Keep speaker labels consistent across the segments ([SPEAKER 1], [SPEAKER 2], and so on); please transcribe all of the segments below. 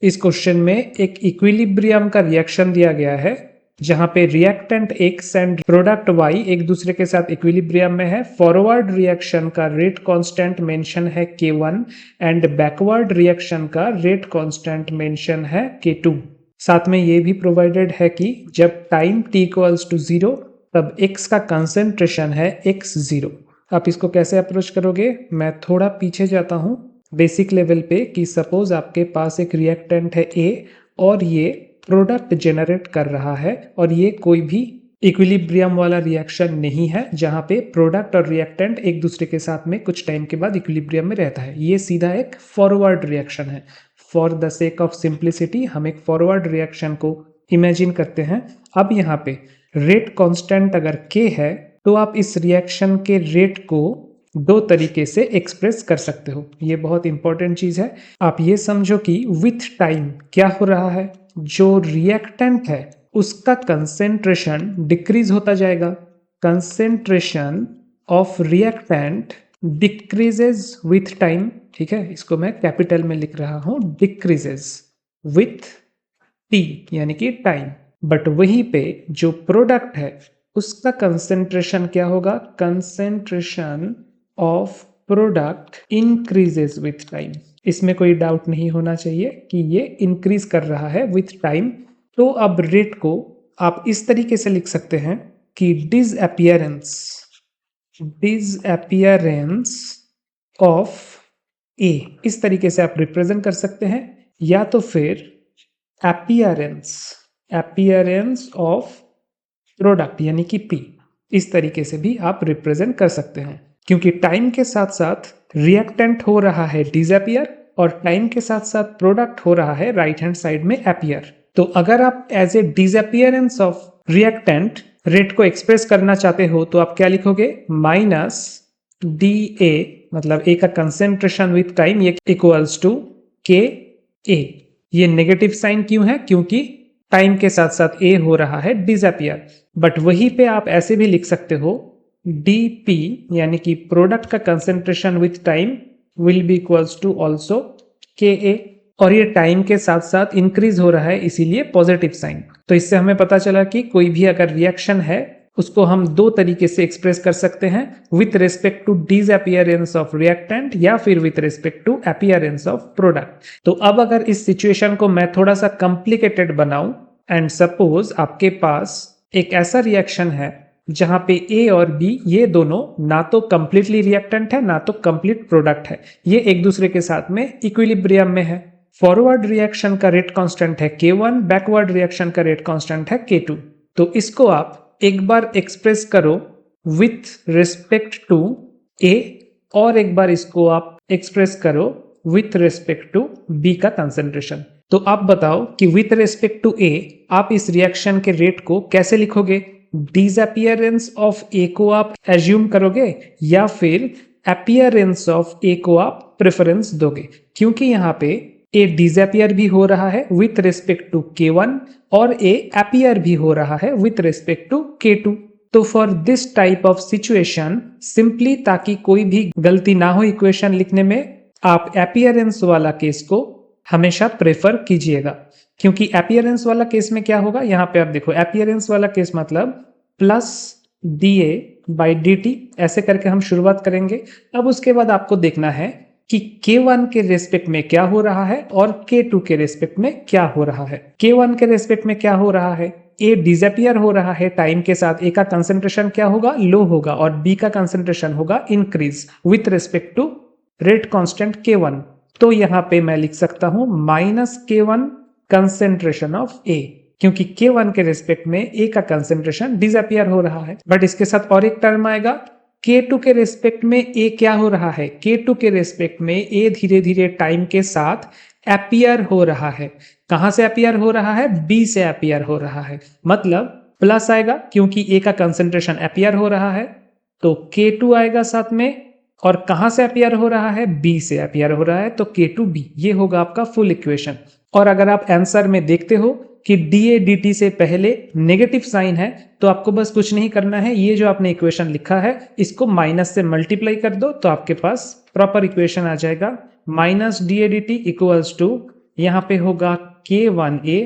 [SPEAKER 1] इस क्वेश्चन में एक इक्विलिब्रियम का रिएक्शन दिया गया है जहां पे reactant X and product Y एक दूसरे के साथ इक्विलिब्रियम में है। फॉरवर्ड रिएक्शन का रेट कांस्टेंट मेंशन है K1 एंड बैकवर्ड रिएक्शन का रेट कांस्टेंट मेंशन है K2। साथ में ये भी प्रोवाइडेड है कि जब टाइम t इक्वल्स टू 0 तब X का कंसेंट्रेशन है X0। आप इसको कैसे अप्रोच करोगे, मैं थोड़ा पीछे जाता हूं बेसिक लेवल पे कि सपोज आपके पास एक रिएक्टेंट है A और ये प्रोडक्ट जेनरेट कर रहा है और ये कोई भी इक्विलिब्रियम वाला रिएक्शन नहीं है जहां पे प्रोडक्ट और रिएक्टेंट एक दूसरे के साथ में कुछ टाइम के बाद इक्विलिब्रियम में रहता है। ये सीधा एक फॉरवर्ड रिएक्शन है। For the sake of simplicity हम एक फॉरवर्ड रिएक्शन को इमेजिन करते हैं। अब यहाँ पे रेट कांस्टेंट अगर K है तो आप इस रिएक्शन के रेट को दो तरीके से एक्सप्रेस कर सकते हो। ये बहुत इंपॉर्टेंट चीज है। आप ये समझो कि विथ टाइम क्या हो रहा है, जो रिएक्टेंट है उसका कंसेंट्रेशन डिक्रीज होता जाएगा। Concentration of reactant decreases with time. ठीक है, इसको मैं कैपिटल में लिख रहा हूं, डिक्रीजेज विथ टी यानी कि टाइम। बट वहीं पे जो प्रोडक्ट है उसका कंसेंट्रेशन क्या होगा, concentration of product increases with time. इसमें कोई डाउट नहीं होना चाहिए कि ये इंक्रीज कर रहा है विथ टाइम। तो अब रेट को आप इस तरीके से लिख सकते हैं कि डिसअपियरेंस ऑफ ए, इस तरीके से आप रिप्रेजेंट कर सकते हैं। या तो फिर अपीयरेंस ऑफ प्रोडक्ट यानी कि P, इस तरीके से भी आप रिप्रेजेंट कर सकते हैं। क्योंकि टाइम के साथ साथ रिएक्टेंट हो रहा है डिसअपियर और टाइम के साथ साथ प्रोडक्ट हो रहा है राइट हैंड साइड में अपीयर। तो अगर आप as a disappearance of reactant rate को एक्सप्रेस करना चाहते हो तो आप क्या लिखोगे, माइनस DA, मतलब A का कंसेंट्रेशन विथ टाइम, ये इक्वल्स टू KA। ये नेगेटिव साइन क्यों है, क्योंकि टाइम के साथ साथ A हो रहा है डिसअपियर। बट वहीं पे आप ऐसे भी लिख सकते हो DP यानी कि प्रोडक्ट का concentration with time will be equals to also KA, और ये टाइम के साथ साथ इंक्रीज हो रहा है इसीलिए पॉजिटिव साइन। तो इससे हमें पता चला कि कोई भी अगर रिएक्शन है उसको हम दो तरीके से एक्सप्रेस कर सकते हैं, with respect to disappearance of reactant या फिर with respect to appearance of product. तो अब अगर इस सिचुएशन को मैं थोड़ा सा कॉम्प्लिकेटेड बनाऊं एंड सपोज आपके पास एक ऐसा रिएक्शन है जहां पे A और B ये दोनों ना तो कंप्लीटली रिएक्टेंट है ना तो कंप्लीट प्रोडक्ट है, ये एक दूसरे के साथ में इक्विलिब्रियम में है। फॉरवर्ड रिएक्शन का रेट कांस्टेंट है K1, बैकवर्ड रिएक्शन का रेट कांस्टेंट है K2। तो इसको आप एक बार एक्सप्रेस करो विथ रिस्पेक्ट टू A और एक बार इसको आप एक्सप्रेस करो विथ रिस्पेक्ट टू B का कंसेंट्रेशन। तो आप बताओ कि विथ रिस्पेक्ट टू A आप इस रिएक्शन के रेट को कैसे लिखोगे, डिसअपियरेंस ऑफ A को आप एज्यूम करोगे या फिर अपीयरेंस ऑफ A को आप प्रेफरेंस दोगे, क्योंकि यहाँ पे A डिसअपियर भी हो रहा है विथ रिस्पेक्ट टू K1 और A अपीयर भी हो रहा है विथ रिस्पेक्ट टू K2। तो for this type of situation simply, ताकि कोई भी गलती ना हो इक्वेशन लिखने में, आप अपीयरेंस वाला केस को हमेशा प्रेफर कीजिएगा। क्योंकि अपीयरेंस वाला केस में क्या होगा, यहाँ पे आप देखो, अपीयरेंस वाला केस मतलब प्लस DA बाई DT, ऐसे करके हम शुरुआत करेंगे। अब उसके बाद आपको देखना है कि K1 के रेस्पेक्ट में क्या हो रहा है और K2 के रेस्पेक्ट में क्या हो रहा है। K1 के रेस्पेक्ट में क्या हो रहा है, A डिसअपियर हो रहा है टाइम के साथ, A का कंसेंट्रेशन क्या होगा, लो होगा, और B का कंसेंट्रेशन होगा increase with respect to rate constant K1। तो यहाँ पे मैं लिख सकता हूं minus K1 concentration of A, क्योंकि K1 के रेस्पेक्ट में A का कंसेंट्रेशन डिसअपियर हो रहा है। बट इसके साथ और एक टर्म आएगा, K2 के रेस्पेक्ट में A क्या हो रहा है, K2 के रेस्पेक्ट में A धीरे धीरे टाइम के साथ अपीयर हो रहा है। कहां से अपीयर हो रहा है, B से अपीयर हो रहा है, मतलब प्लस आएगा क्योंकि A का कंसेंट्रेशन अपीयर हो रहा है, तो K2 आएगा साथ में, और कहां से अपीयर हो रहा है, B से अपीयर हो रहा है, तो K2B। ये होगा आपका फुल इक्वेशन। और अगर आप आंसर में देखते हो कि DA DT से पहले नेगेटिव साइन है तो आपको बस कुछ नहीं करना है, ये जो आपने इक्वेशन लिखा है इसको माइनस से मल्टीप्लाई कर दो तो आपके पास प्रॉपर इक्वेशन आ जाएगा। Minus DA DT equals to यहाँ पे होगा k1a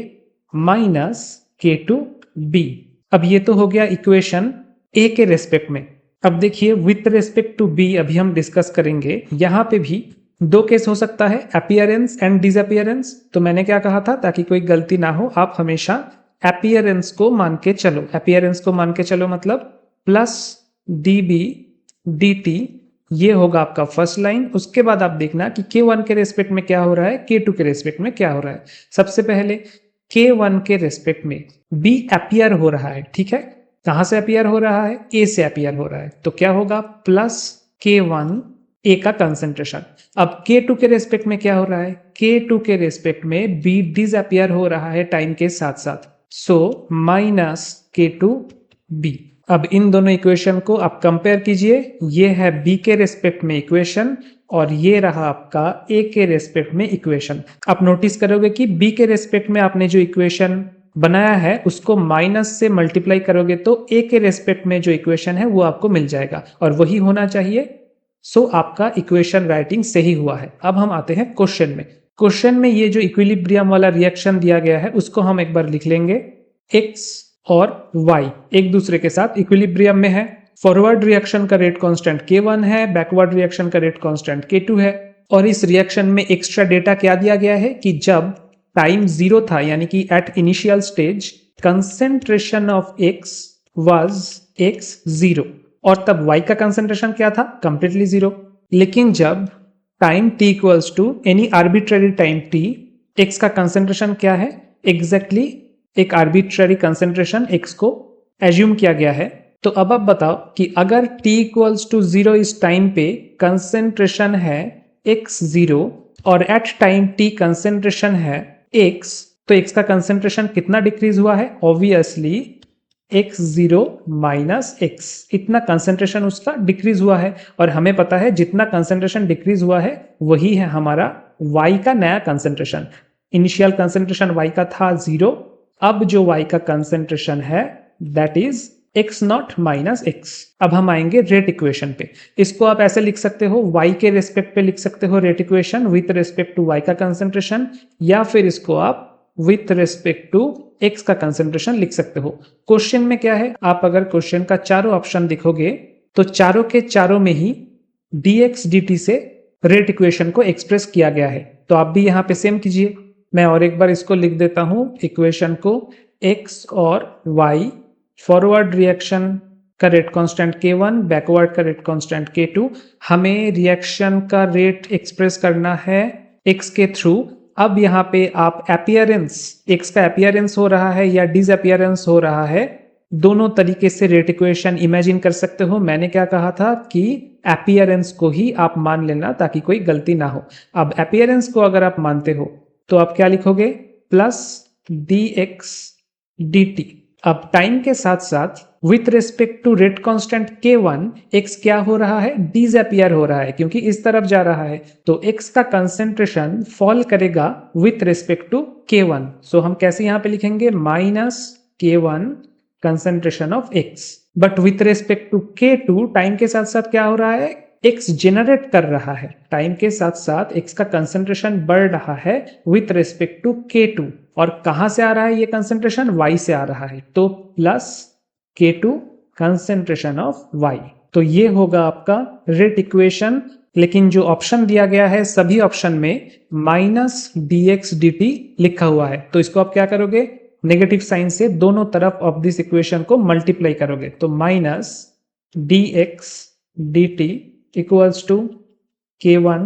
[SPEAKER 1] माइनस k2b। अब ये तो हो गया इक्वेशन a के रेस्पेक्ट में। अब देखिए विथ रेस्पेक्ट टू b अभी हम डिस्कस करेंगे। यहाँ पे भी दो केस हो सकता है, अपीयरेंस एंड डिसअपीयरेंस। तो मैंने क्या कहा था, ताकि कोई गलती ना हो आप हमेशा अपीयरेंस को मान के चलो। अपीयरेंस को मान के चलो मतलब प्लस db dt, ये होगा आपका फर्स्ट लाइन। उसके बाद आप देखना कि k1 के रेस्पेक्ट में क्या हो रहा है, k2 के रेस्पेक्ट में क्या हो रहा है। सबसे पहले k1 के रेस्पेक्ट में b अपीयर हो रहा है, ठीक है। कहां से अपीयर हो रहा है, a से अपीयर हो रहा है, तो क्या होगा प्लस k1 a का कंसेंट्रेशन। अब k2 के रेस्पेक्ट में क्या हो रहा है, k2 के रेस्पेक्ट में b डिसअपीयर हो रहा है टाइम के साथ साथ, सो माइनस k2b। अब इन दोनों इक्वेशन को आप कंपेयर कीजिए। ये है b के रेस्पेक्ट में इक्वेशन और ये रहा आपका a के रेस्पेक्ट में इक्वेशन। आप नोटिस करोगे कि b के रेस्पेक्ट में आपने जो इक्वेशन बनाया है उसको माइनस से मल्टीप्लाई करोगे तो a के रेस्पेक्ट में जो इक्वेशन है वो आपको मिल जाएगा और वही होना चाहिए। सो आपका इक्वेशन राइटिंग सही हुआ है। अब हम आते हैं क्वेश्चन में। क्वेश्चन में ये जो इक्विलिब्रियम वाला रिएक्शन दिया गया है उसको हम एक बार लिख लेंगे। x और y एक दूसरे के साथ इक्विलिब्रियम में है। फॉरवर्ड रिएक्शन का रेट कांस्टेंट k1 है, बैकवर्ड रिएक्शन का रेट कांस्टेंट k2 है। और इस रिएक्शन में एक्स्ट्रा डेटा क्या दिया गया है कि जब टाइम जीरो था, यानी कि at initial stage concentration of x was x0 और तब y का कंसेंट्रेशन क्या था, कंप्लीटली जीरो। लेकिन जब time t equals to any arbitrary time t, x का कंसेंट्रेशन क्या है, एग्जैक्टली एक आर्बिट्ररी कंसेंट्रेशन x को एज्यूम किया गया है। तो अब आप बताओ कि अगर t इक्वल्स टू जीरो इस टाइम पे कंसेंट्रेशन है x0 और एट टाइम t कंसेंट्रेशन है x, तो x का कंसेंट्रेशन कितना डिक्रीज हुआ है, ऑब्वियसली x0 माइनस x, इतना कंसेंट्रेशन उसका डिक्रीज हुआ है। और हमें पता है जितना कंसेंट्रेशन डिक्रीज हुआ है वही है हमारा y का नया कंसेंट्रेशन। इनिशियल कंसेंट्रेशन y का था 0, अब जो y का कंसेंट्रेशन है that is x0 minus x। अब हम आएंगे रेट इक्वेशन पे। इसको आप ऐसे लिख सकते हो, y के रेस्पेक्ट पे लिख सकते हो rate equation with respect to y का कंसेंट्रेशन, या फिर इसको आप विथ रेस्पेक्ट टू x का कंसेंट्रेशन लिख सकते हो। क्वेश्चन में क्या है, आप अगर क्वेश्चन का चारों ऑप्शन देखोगे तो चारों के चारों में ही dx dt से रेट इक्वेशन को एक्सप्रेस किया गया है। तो आप भी यहाँ पे सेम कीजिए। मैं और एक बार इसको लिख देता हूं इक्वेशन को, x और y फॉरवर्ड रिएक्शन का रेट कांस्टेंट k1, बैकवर्ड का रेट कांस्टेंट k2। हमें रिएक्शन का रेट एक्सप्रेस करना है x के थ्रू। अब यहाँ पे आप अपीयरेंस, x का अपीयरेंस हो रहा है या डिसअपीयरेंस हो रहा है, दोनों तरीके से रेट इक्वेशन इमेजिन कर सकते हो। मैंने क्या कहा था कि अपीयरेंस को ही आप मान लेना ताकि कोई गलती ना हो। अब अपीयरेंस को अगर आप मानते हो तो आप क्या लिखोगे, प्लस dx dt। अब टाइम के साथ साथ with respect to rate constant k1 x क्या हो रहा है, डिसअपीयर हो रहा है क्योंकि इस तरफ जा रहा है, तो x का कंसेंट्रेशन फॉल करेगा with respect to k1। So हम कैसे यहां पे लिखेंगे, minus k1 concentration of x। But with respect to k2 time के साथ साथ क्या हो रहा है, x जेनरेट कर रहा है, टाइम के साथ साथ x का कंसेंट्रेशन बढ़ रहा है विथ रेस्पेक्ट टू k2। और कहां से आ रहा है ये कंसेंट्रेशन, y से आ रहा है, तो plus k2 concentration of y। तो ये होगा आपका रेट इक्वेशन। लेकिन जो ऑप्शन दिया गया है सभी ऑप्शन में माइनस dx dt लिखा हुआ है, तो इसको आप क्या करोगे, नेगेटिव साइन से दोनों तरफ ऑफ दिस इक्वेशन को मल्टीप्लाई करोगे, तो minus dx dt equals to k1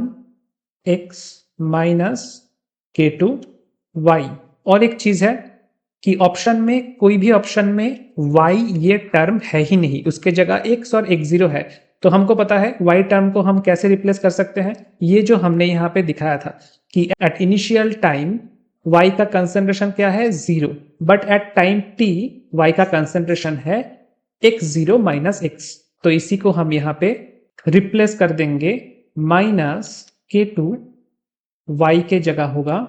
[SPEAKER 1] x minus k2 y। और एक चीज है कि ऑप्शन में, कोई भी ऑप्शन में y ये टर्म है ही नहीं, उसके जगह x और x0 है। तो हमको पता है y टर्म को हम कैसे रिप्लेस कर सकते हैं, ये जो हमने यहाँ पे दिखाया था कि एट इनिशियल टाइम y का कंसेंट्रेशन क्या है, 0, but at time t y का कंसेंट्रेशन है x0 माइनस x। तो इसी को हम यहाँ पे रिप्लेस कर देंगे, माइनस k2 y के जगह होगा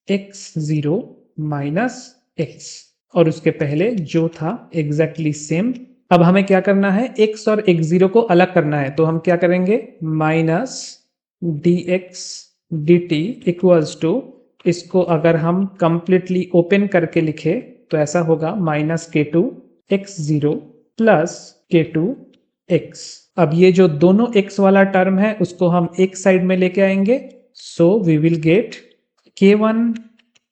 [SPEAKER 1] x0 माइनस x, और उसके पहले जो था एग्जैक्टली सेम। अब हमें क्या करना है, x और x0 को अलग करना है, तो हम क्या करेंगे, minus dx dt equals to इसको अगर हम कंप्लीटली ओपन करके लिखे तो ऐसा होगा -k2 x0 plus k2 x। अब ये जो दोनों x वाला टर्म है उसको हम एक साइड में लेके आएंगे, so we will get k1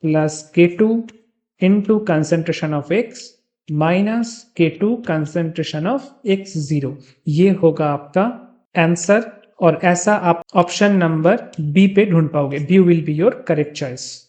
[SPEAKER 1] plus k2 into concentration of x minus k2 concentration of x0। ये होगा आपका आंसर और ऐसा आप ऑप्शन नंबर बी पे ढूंढ पाओगे। B will be your correct choice.